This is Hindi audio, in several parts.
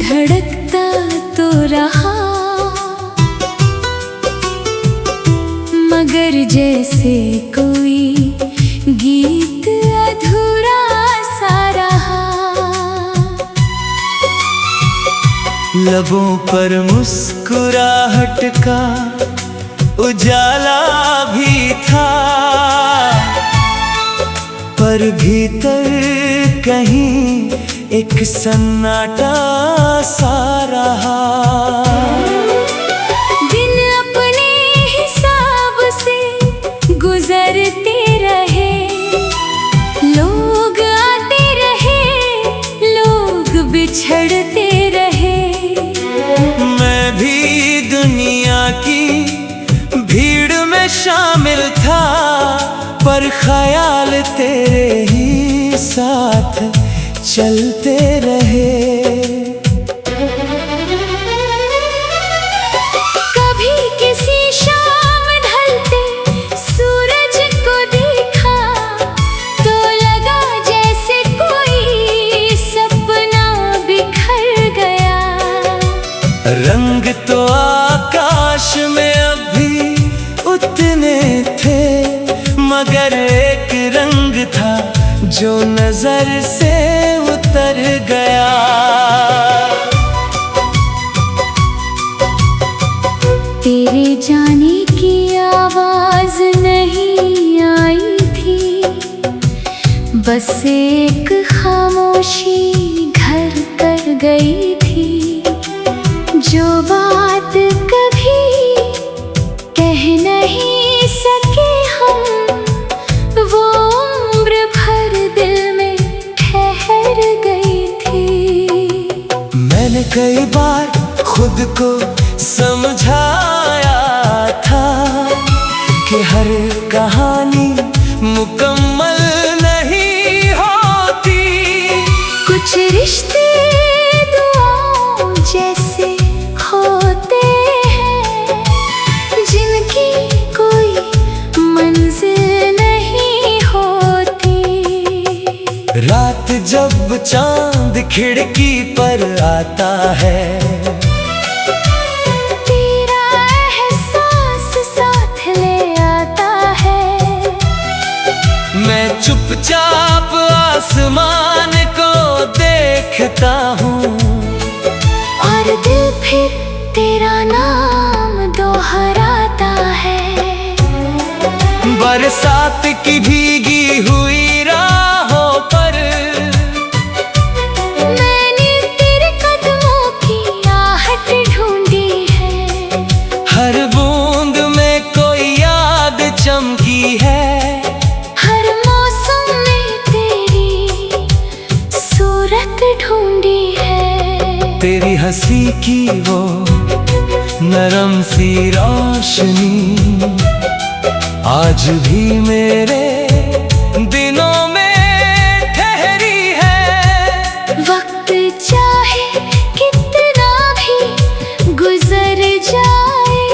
धड़कता तो रहा, मगर जैसे कोई गीत अधूरा सा रहा। लबों पर मुस्कुराहट का उजाला भी था, पर भीतर कहीं एक सन्नाटा सा रहा। दिन अपने हिसाब से गुजरते रहे, लोग आते रहे, लोग बिछड़ते रहे। मैं भी दुनिया की भीड़ में शामिल था, पर ख्याल तेरे ही साथ चलते रहे। कभी किसी शाम ढलते सूरज को देखा, तो लगा जैसे कोई सपना बिखर गया। रंग तो आकाश में अभी उतने थे, मगर एक रंग था जो नजर से उतर गया। तेरे जाने की आवाज नहीं आई थी, बस एक खामोशी घर कर गई थी। जो बात कभी कह नहीं सके हम, वो उम्र भर दिल में ठहर गई थी। मैंने कई बार खुद को समझाया था कि हर कहानी मुकम्मल नहीं होती। कुछ रिश्ते दुआओं जैसे होते हैं, जिनकी कोई मंजिल नहीं होती। रात जब चांद खिड़की पर आता है, तेरा एहसास साथ ले आता है। मैं चुपचाप आसमान को देखता हूँ, और दिल फिर तेरा नाम दोहराता है। बरसात की भीगी हुई राहों पर मैंने तेरे कदमों की आहट ढूंढी है। हर बूंद में कोई याद चमकी है। हर मौसम में तेरी सूरत ढूंढी है। तेरी हंसी की वो नरम सी रोशनी आज भी मेरे दिनों में ठहरी है। वक्त चाहे कितना भी गुजर जाए,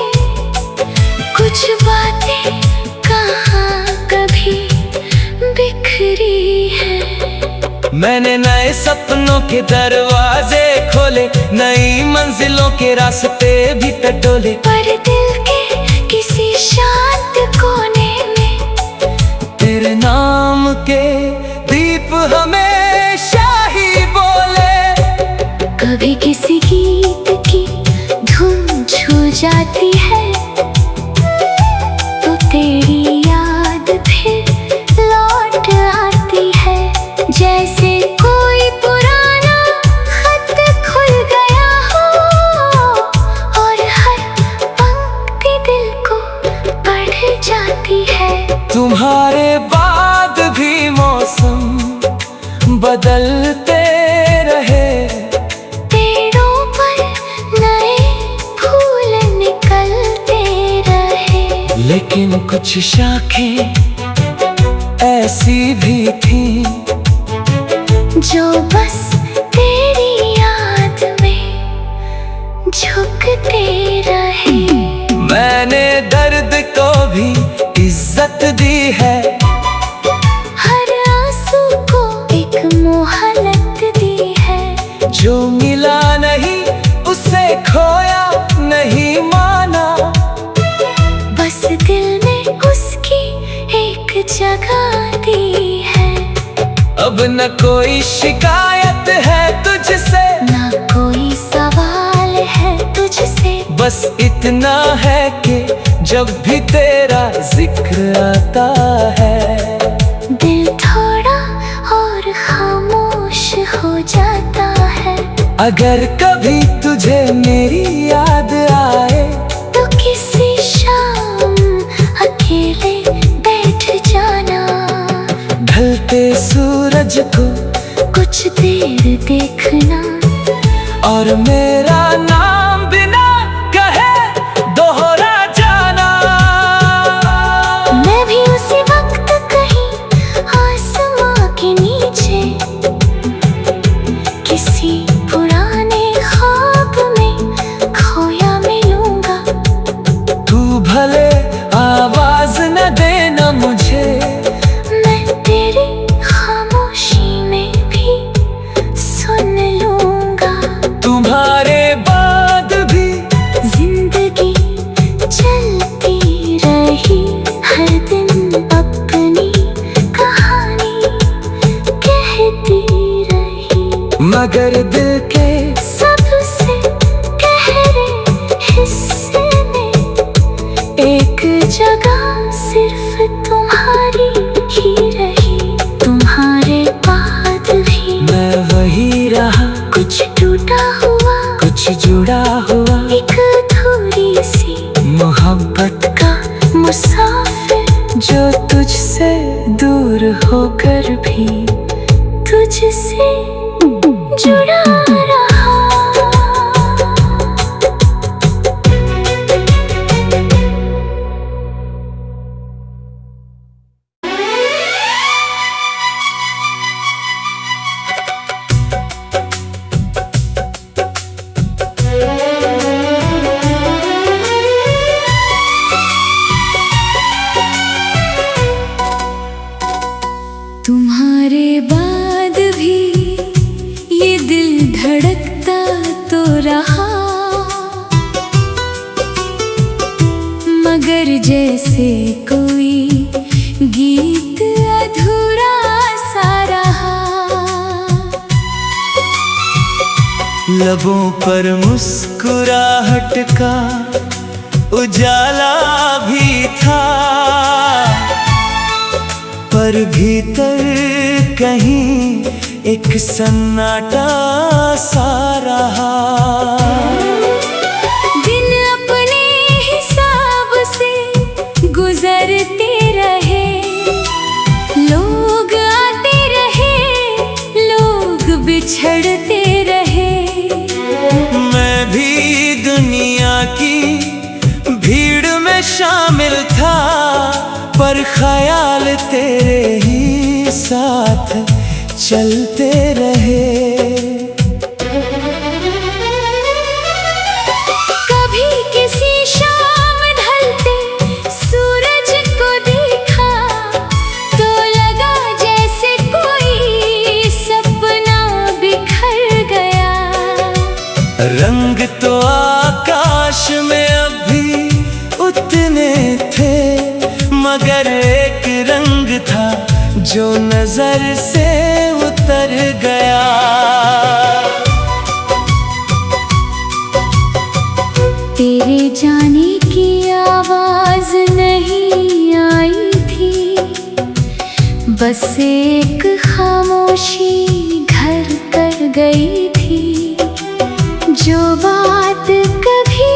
कुछ बातें कहाँ कभी बिखरी है। मैंने नए सपनों के दरवाजे खोले, नई मंजिलों के रास्ते भी टटोले, पर दिल के किसी शांत कोने में तेरे नाम के दीप हमेशा ही बोले। कभी किसी गीत की धुन छू जाती है, तो तेरी याद फिर लौट आती है। जैसे कोई पुराना खत खुल गया हो, और हर पंक्ति दिल को पढ़ जाती है। तुम्हारे बाद भी मौसम बदलते रहे, पेड़ों पर नए फूल निकलते रहे। लेकिन कुछ शाखें ऐसी भी थीं जो बस तेरी याद में झुकते रहे। मैंने दर्द को भी इज्जत दी है, हर आंसू को एक मोहलत दी है। जो मिला नहीं अब न कोई शिकायत है तुझसे, ना कोई सवाल है तुझसे। बस इतना है कि जब भी तेरा जिक्र आता है, दिल थोड़ा और खामोश हो जाता है। अगर कभी तुझे मेरी याद आए, तो किसी शाम अकेले बैठ जाना, ढलते सूरज को कुछ देर देखना, और मेरा नाम बिना कहे दोहरा जाना। मैं भी उसी वक्त कहीं आसमां के नीचे, किसी पुराने ख्वाब में खोया मिलूंगा। तू भले आवाज न देना मुझे, मैं तेरी खामोशी में भी सुन लूंगा। तुम्हारे बाद भी जिंदगी चलती रही, हर दिन अपनी कहानी कहती रही, मगर दिल के सबसे गहरे हिस्से में एक जगह सिर्फ तुम्हारी ही रही। तुम्हारे बाद भी मैं वही रहा, कुछ टूटा हुआ, कुछ जुड़ा हुआ, एक अधूरी सी मोहब्बत का मुसाफिर, जो तुझसे दूर होकर भी तुझसे जुड़ा रहा। तुम्हारे बाद भी ये दिल धड़कता तो रहा, मगर जैसे कोई गीत अधूरा सा रहा। लबों पर मुस्कुराहट का उजाला भी था, पर भीतर कहीं एक सन्नाटा सा रहा। दिन अपने हिसाब से गुजरते रहे, लोग आते रहे, लोग बिछड़ते रहे। मैं भी दुनिया की भीड़ में शामिल था, पर ख्याल तेरे ही साथ चलते रहे। कभी किसी शाम ढलते सूरज को देखा, तो लगा जैसे कोई सपना बिखर गया। रंग तो आकाश में अभी उतने थे, मगर एक रंग था जो नजर से उतर गया। तेरे जाने की आवाज नहीं आई थी, बस एक खामोशी घर कर गई थी। जो बात कभी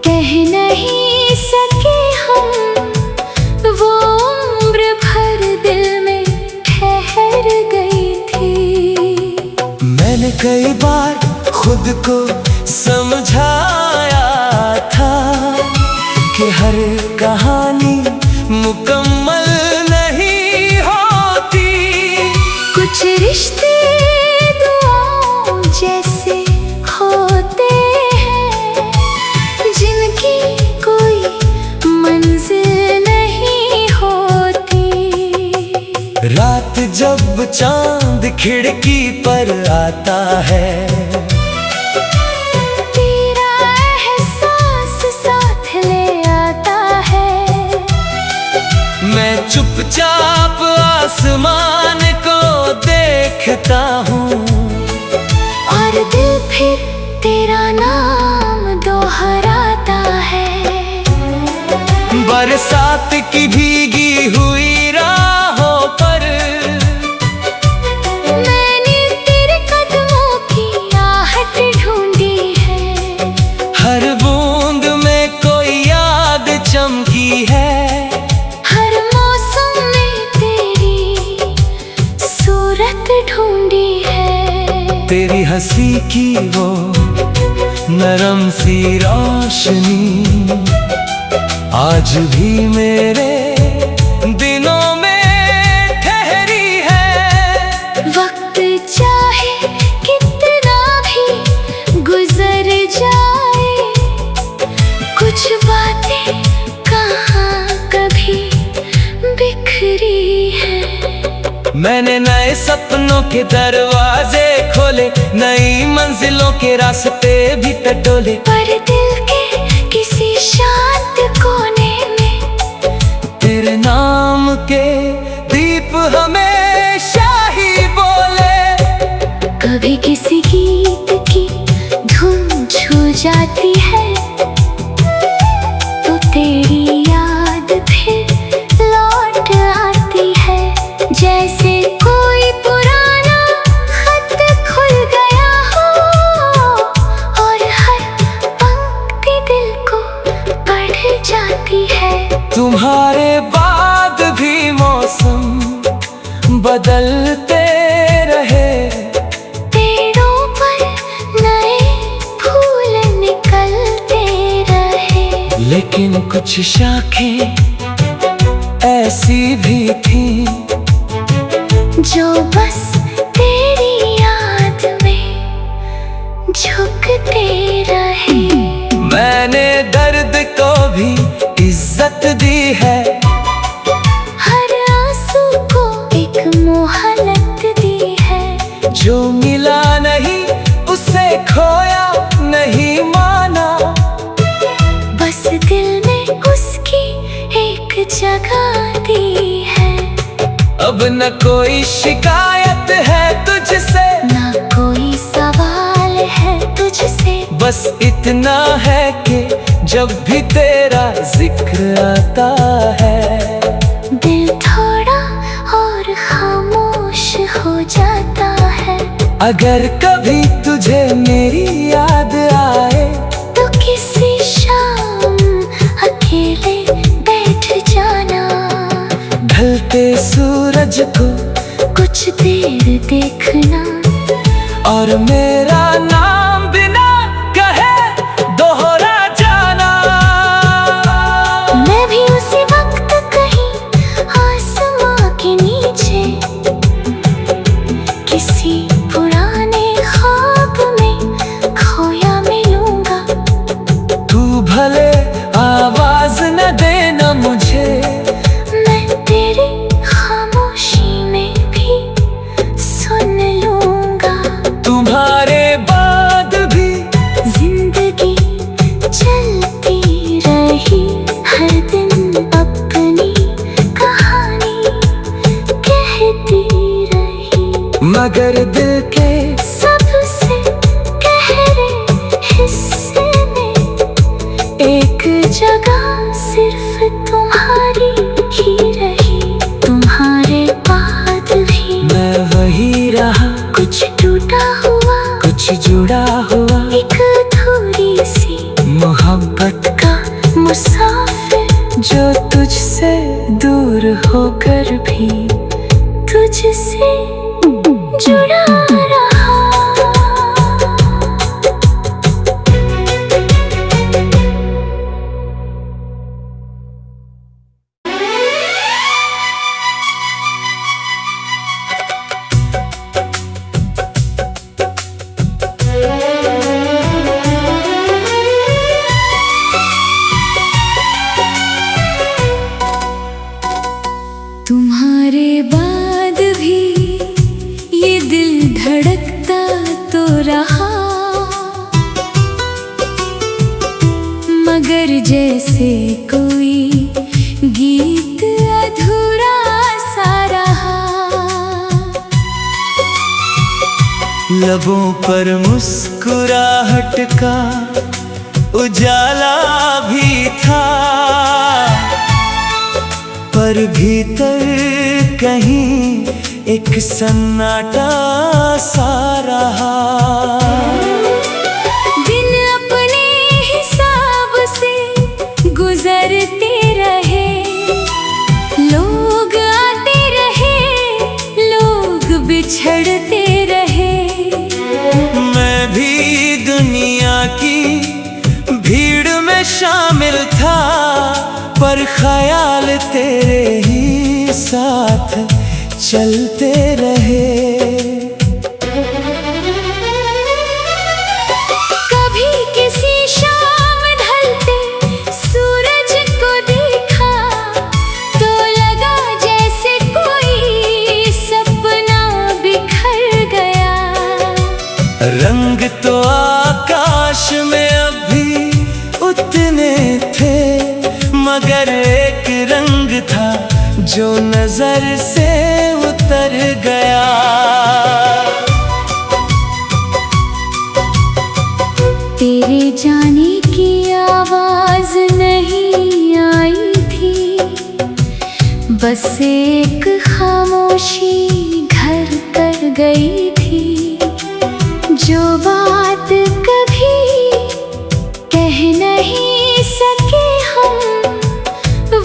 कह नहीं सके हम, वो उम्र भर दिल में ठहर गई थी। मैंने कई बार खुद को समझाया था कि हर कहानी मुकम्मल नहीं होती। कुछ रिश्ते दुआओं जैसे होते हैं, जिनकी कोई मंजिल नहीं होती। रात जब चांद खिड़की पर आता है, तेरा एहसास साथ ले आता है। मैं चुपचाप आसमान को देखता हूँ और दिल फिर तेरा नाम दोहराता है। बरसात की भीगी हुई राहों पर मैंने तेरे कदमों की आहट ढूंढी है। हर बूंद में कोई याद चमकी है। हर मौसम में तेरी सूरत ढूंढी है। तेरी हंसी की वो नरम सी रोशनी आज भी मेरे दिनों में ठहरी है। वक्त चाहे कितना भी गुजर जाए, कुछ बातें कहाँ कभी बिखरी है। मैंने नए सपनों के दरवाजे खोले, नई मंजिलों के रास्ते भी टटोले। पर दिल के किसी शांत कोने में तेरे नाम के दीप हमेशा ही बोले। कभी किसी गीत की धुन छू जाती है तो तेरी याद फिर लौट आती है। जैसे कोई पुराना खत खुल गया हो और हर पंक्ति दिल को बढ़ जाती है। तुम्हारे बाद भी मौसम बदलते रहे, पेड़ों पर नए फूल निकलते रहे। लेकिन कुछ शाखें ऐसी भी थीं जो बस तेरी याद में झुकते रहे। मैंने दर्द को भी इज्जत दी है। हर आंसू को एक मोहलत दी है। जो मिला नहीं उसे खोया नहीं माना। बस दिल में उसकी एक जगह दी है। अब न कोई शिकायत है तुझसे, ना कोई सवाल है तुझसे। बस इतना है कि जब भी तेरा जिक्र आता है, दिल थोड़ा और खामोश हो जाता है। अगर कभी तुझे मेरी याद आए तो किसी शाम अकेले बैठ जाना। ढलते सूरज को कुछ देर देखना और मेरा नाम बिना कहे दोहरा जाना। मैं भी उसी वक्त कहीं आसमां के नीचे किसी पुराने ख्वाब में खोया मिलूंगा। तू भले आवाज न देना मुझे, मैं तेरी खामोशी में भी सुन लूंगा। तुम्हारे बाद भी जिंदगी चलती रही, हर दिन अपनी कहानी कहती रही। मगर दिल के सबसे गहरे हिस्से में एक जगह सिर्फ तुम्हारी ही रही। तुम्हारे बाद भी मैं वही रहा, कुछ टूटा हुआ, कुछ जुड़ा हुआ, एक अधूरी सी मोहब्बत का मुसाफिर जो तुझसे दूर होकर भी तुझसे जुड़ा रहा। तुम्हारे बाद भी ये दिल धड़कता तो रहा, मगर जैसे कोई गीत अधूरा सा रहा। लबों पर मुस्कुराहट का उजाला भी था, पर भीतर कहीं एक सन्नाटा सा रहा। दिन अपने हिसाब से गुजरते रहे, लोग आते रहे, लोग बिछड़ते रहे। मैं भी दुनिया की भीड़ में शामिल था, पर ख्याल तेरे ही साथ चलते रहे। कभी किसी शाम ढलते सूरज को देखा, तो लगा जैसे कोई सपना बिखर गया। रंग तो आकाश में अभी उतने थे, मगर एक रंग था जो नजर से उतर गया। तेरे जाने की आवाज नहीं आई थी, बस एक खामोशी घर कर गई थी। जो बात कभी कह नहीं सके हम,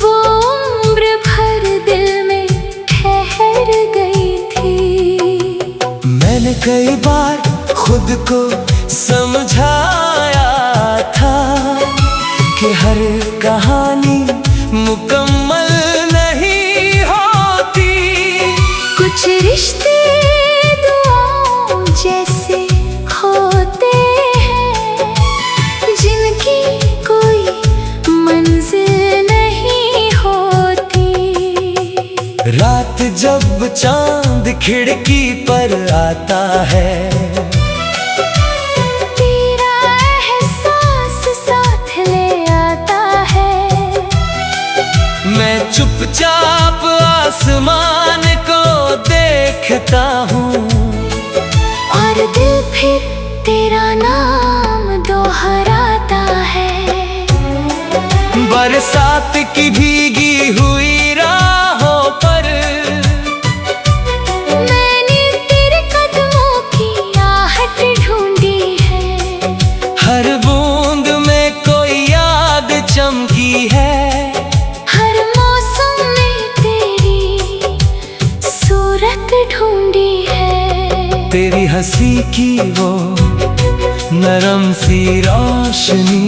वो उम्र भर दिल में ठहर गई थी। मैंने कई बार खुद को समझाया था कि हर कहानी मुकम्मल नहीं होती। कुछ रिश्ते दुआओं जैसे होते हैं, जिनकी कोई मंजिल नहीं होती। रात जब चांद खिड़की पर आता है, तेरा एहसास साथ ले आता है। मैं चुपचाप आसमान को देखता हूँ, और दिल फिर तेरा नाम दोहराता है। बरसात की भीगी हुई राहों पर मैंने तेरे कदमों की आहट ढूंढी है। हर बूंद में कोई याद चमकी है। हर मौसम में तेरी सूरत ढूंढी है। तेरी हंसी की वो नरम सी रोशनी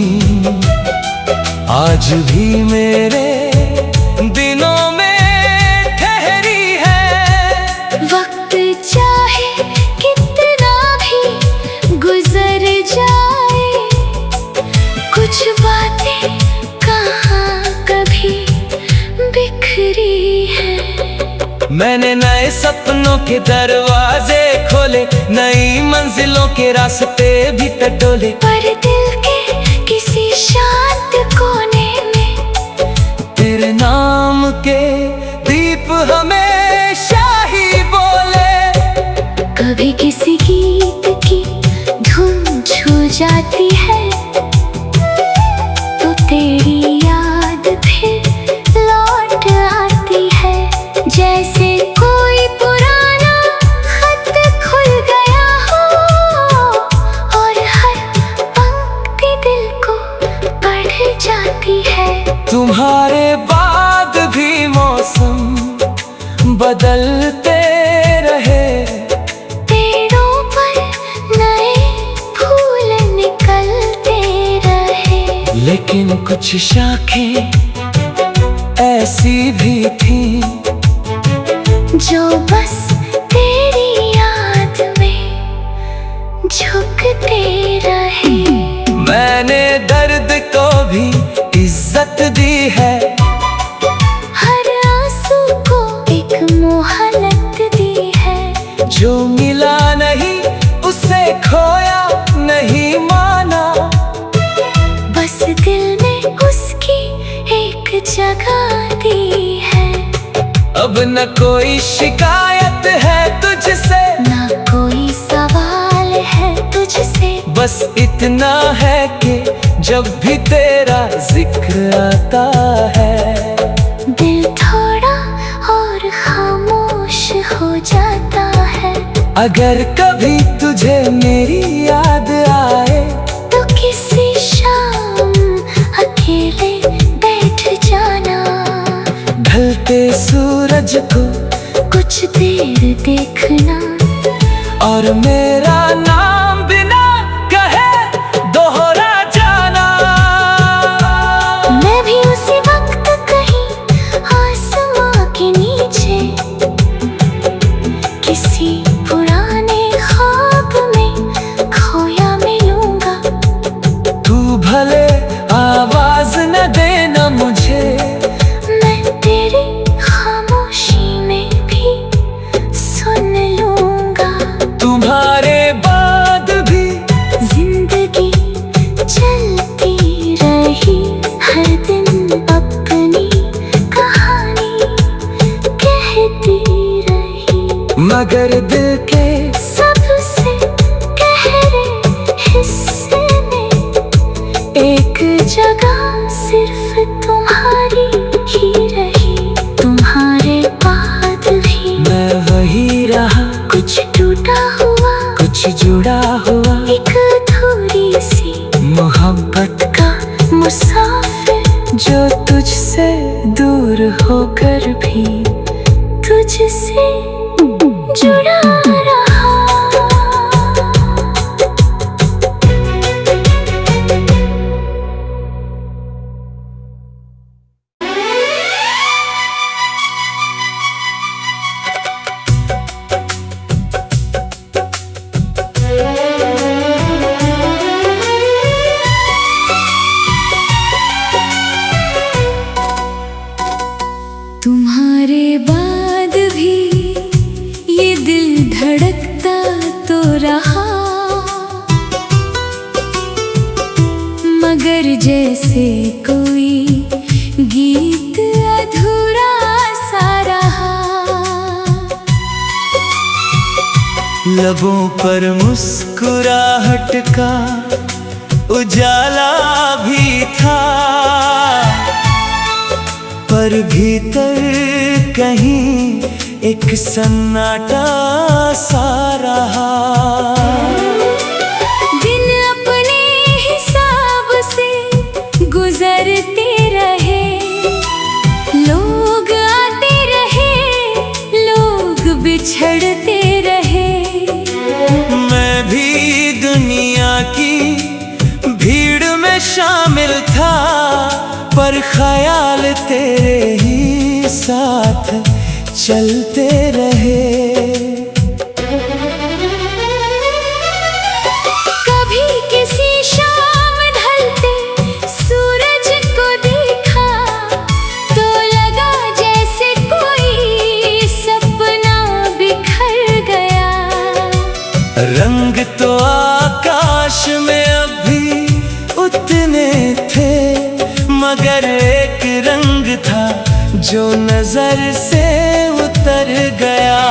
आज भी मेरे दिनों में ठहरी है। वक्त चाहे कितना भी गुजर जाए, कुछ बातें कहाँ कभी बिखरी है। मैंने नए सपनों के दरवाजे खोले, नई मंजिलों के रास्ते भी टटोले, पर दिल के किसी शांत कोने में तेरे नाम के दीप हमेशा ही बोले। कभी किसी गीत की धुन छू जाती है, तो तेरी याद फिर लौट आती है। जैसे कोई पुराना खत खुल गया हो, और हर पंक्ति दिल को पढ़ जाती है। तुम्हारे बाद भी मौसम बदलते रहे, पेड़ों पर नए फूल निकलते रहे, लेकिन कुछ शाखें ऐसी भी थीं जो बस तेरी याद में झुकते रहे। मैंने दर्द को भी इज्जत दी है, हर आंसू को एक मोहलत दी है। जो मिला नहीं उसे खोया नहीं माना, बस दिल में उसकी एक जगह दी है। अब न कोई शिकायत है तुझसे, ना कोई सवाल बस इतना है कि जब भी तेरा जिक्र आता है दिल थोड़ा और खामोश हो जाता है। अगर कभी तुझे मेरी याद आए तो किसी शाम अकेले बैठ जाना, ढलते सूरज को कुछ देर देखना, और मेरा नाम बिना कहे दोहरा जाना। मैं भी उसी वक्त कहीं आसमां के नीचे किसी पुराने ख्वाब में खोया मिलूंगा। तू भले आवाज न देना मुझे, मैं तेरी खामोशी में भी सुन लूंगा। तुम्हारे बाद भी जिंदगी चलती रही, हर दिन अपनी कहानी कहती रही, मगर दिल के सबसे गहरे हिस्से में एक जगह सिर्फ तुम्हारी ही रही। तुम्हारे बाद भी मैं वही रहा, कुछ टूटा हुआ, कुछ जुड़ा हुआ, एक अधूरी सी मोहब्बत का मुसाफिर, जो तुझसे दूर होकर भी तुझसे जुड़ा रहा। तुम्हारे बाद भी ये दिल धड़कता तो रहा, मगर जैसे कोई गीत अधूरा सा रहा। लबों पर मुस्कुराहट का उजाला भी था, पर भीतर कहीं एक सन्नाटा सा रहा। दिन अपने हिसाब से गुजरते रहे, लोग आते रहे, लोग बिछड़ते रहे। मैं भी दुनिया की भीड़ में शामिल था, पर ख्याल तेरे ही साथ चलते रहे। कभी किसी शाम ढलते सूरज को देखा, तो लगा जैसे कोई सपना बिखर गया। रंग तो आकाश में अभी उतने थे, मगर एक रंग था जो नजर से उतर गया।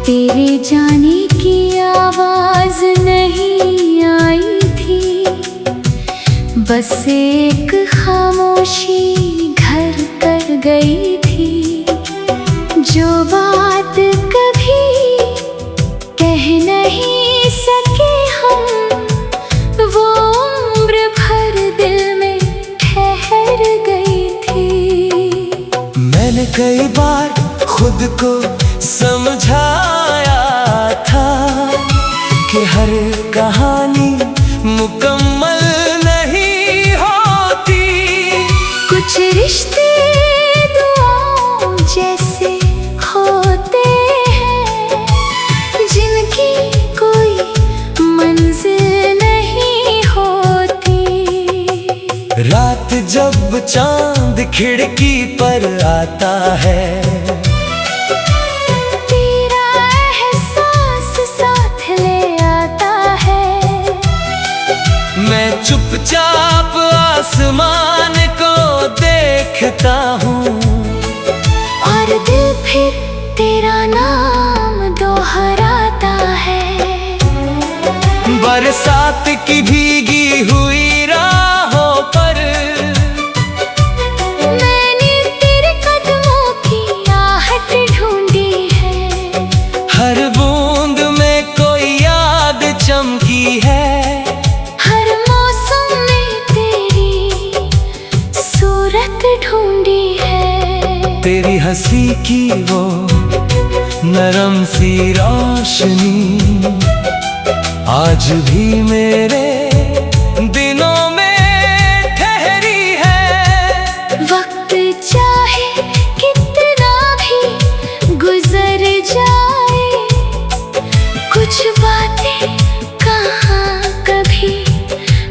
तेरे जाने की आवाज नहीं आई थी, बस एक खामोशी घर कर गई थी। जो बात कभी कह नहीं सके हम, वो उम्र भर दिल में ठहर गई थी। मैंने कई बार खुद को समझाया था कि हर कहानी मुकम्मल नहीं होती। कुछ रिश्ते दुआओं जैसे होते हैं, जिनकी कोई मंजिल नहीं होती। रात जब चांद खिड़की पर आता है, तेरा एहसास साथ ले आता है। मैं चुपचाप आसमान को देखता हूँ, और दिल फिर तेरा नाम दोहराता बरसात की भीगी हुई राहों पर मैंने तेरे कदमों की आहट ढूंढी है। हर बूंद में कोई याद चमकी है। हर मौसम में तेरी सूरत ढूंढी है। तेरी हंसी की वो नरम सी रोशनी आज भी मेरे दिनों में ठहरी है। वक्त चाहे कितना भी गुजर जाए, कुछ बातें कहाँ कभी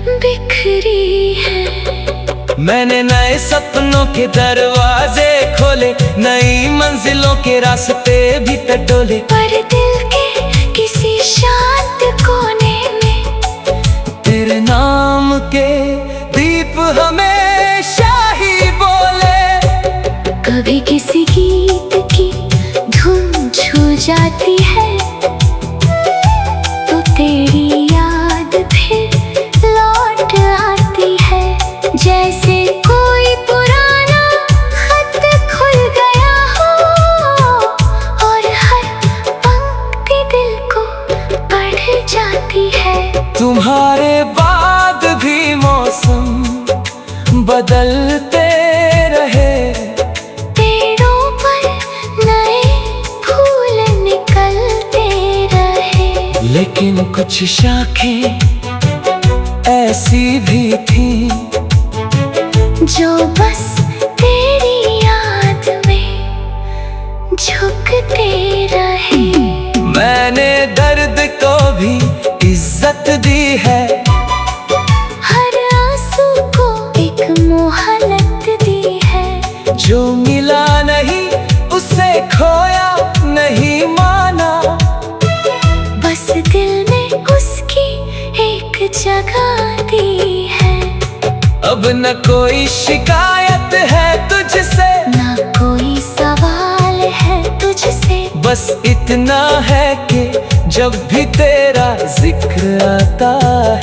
बिखरी है। मैंने नए सपनों के दरवाजे खोले, नई मंजिलों के रास्ते भी टटोले। पर दिल के किसी शांत कोने में तेरे नाम के दीप हमेशा ही बोले। कभी किसी गीत की धुन छू जाती है, तो तेरी याद फिर लौट आती है। जैसे कोई पुराना खत खुल गया हो और हर पंक्ति दिल को पढ़ जाती है। तुम्हारे बाद भी मौसम बदलते रहे, पेड़ों पर नए फूल निकलते रहे। लेकिन कुछ शाखें ऐसी भी थी जो बस तेरी याद में झुकते रहे। मैंने दर्द को भी इज्जत दी है। हर आंसू को एक मोहलत दी है। जो मिला नहीं उसे खोया नहीं माना, बस दिल में उसकी एक जगह दी है। अब न कोई शिकायत है तुझसे, ना कोई सवाल है तुझसे। बस इतना है कि जब भी तेरा जिक्र आता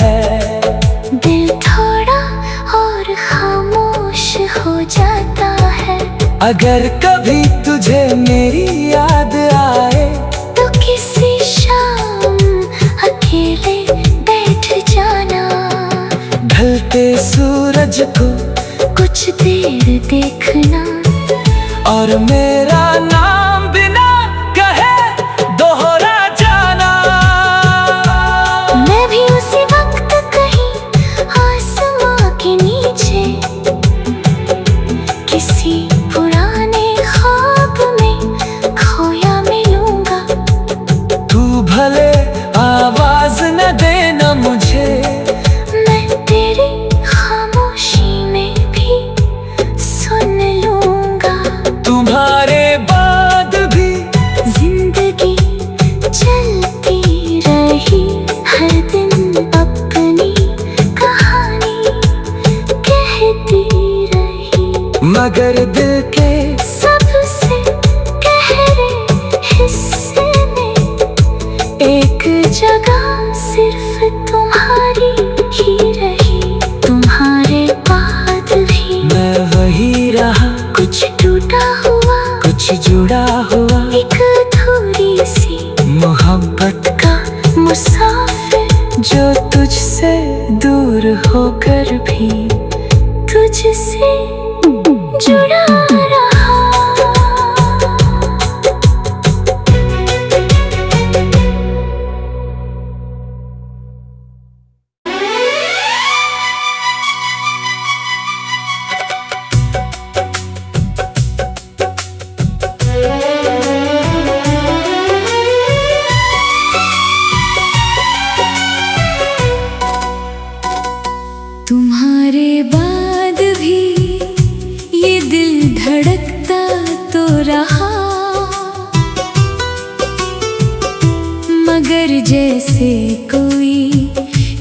है, दिल थोड़ा और खामोश हो जाता है। अगर कभी तुझे मेरी याद आए, तो किसी शाम अकेले बैठ जाना। ढलते सूरज को कुछ देर देखना, और मेरा नाम बिना कहे दोहरा जाना। मैं भी उसी वक्त कहीं आसमां के नीचे किसी पुराने ख्वाब में खोया मिलूंगा। तू भले आवाज न देना मुझे, मैं तेरी खामोशी में भी सुन लूंगा। तुम्हारे बाद भी जिंदगी चलती रही, हर दिन अपनी कहानी कहती रही। मगर दिल के सबसे गहरे हिस्से में एक जगह सिर्फ तुम्हारी ही रही। तुम्हारे बाद भी मैं वही रहा, कुछ टूटा हुआ, कुछ जुड़ा हुआ, एक अधूरी सी मोहब्बत का मुसाफिर, जो तुझसे दूर होकर भी तुझसे जुड़ा रहा। तुम्हारे बाद भी ये दिल धड़कता तो रहा, मगर जैसे कोई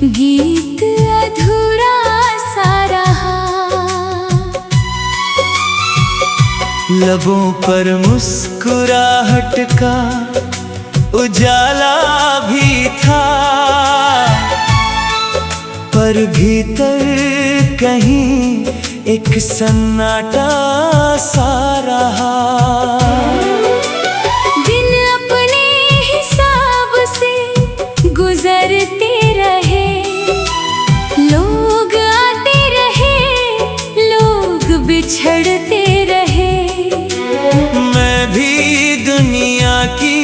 गीत अधूरा सा रहा। लबों पर मुस्कुराहट का उजाला भी था, पर भीतर कहीं एक सन्नाटा सा रहा। दिन अपने हिसाब से गुजरते रहे, लोग आते रहे, लोग बिछड़ते रहे। मैं भी दुनिया की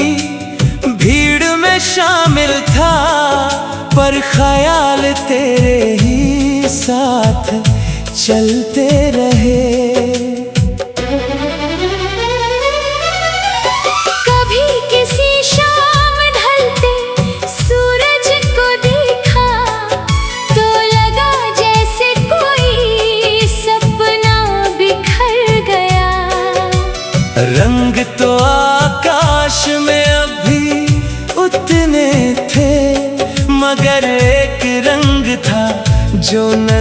भीड़ में शामिल था, पर ख्याल तेरे ही साथ चलते रहे। कभी किसी शाम ढलते सूरज को देखा, तो लगा जैसे कोई सपना बिखर गया। रंग तो आकाश में अभी उतने थे, मगर एक रंग था जो नजर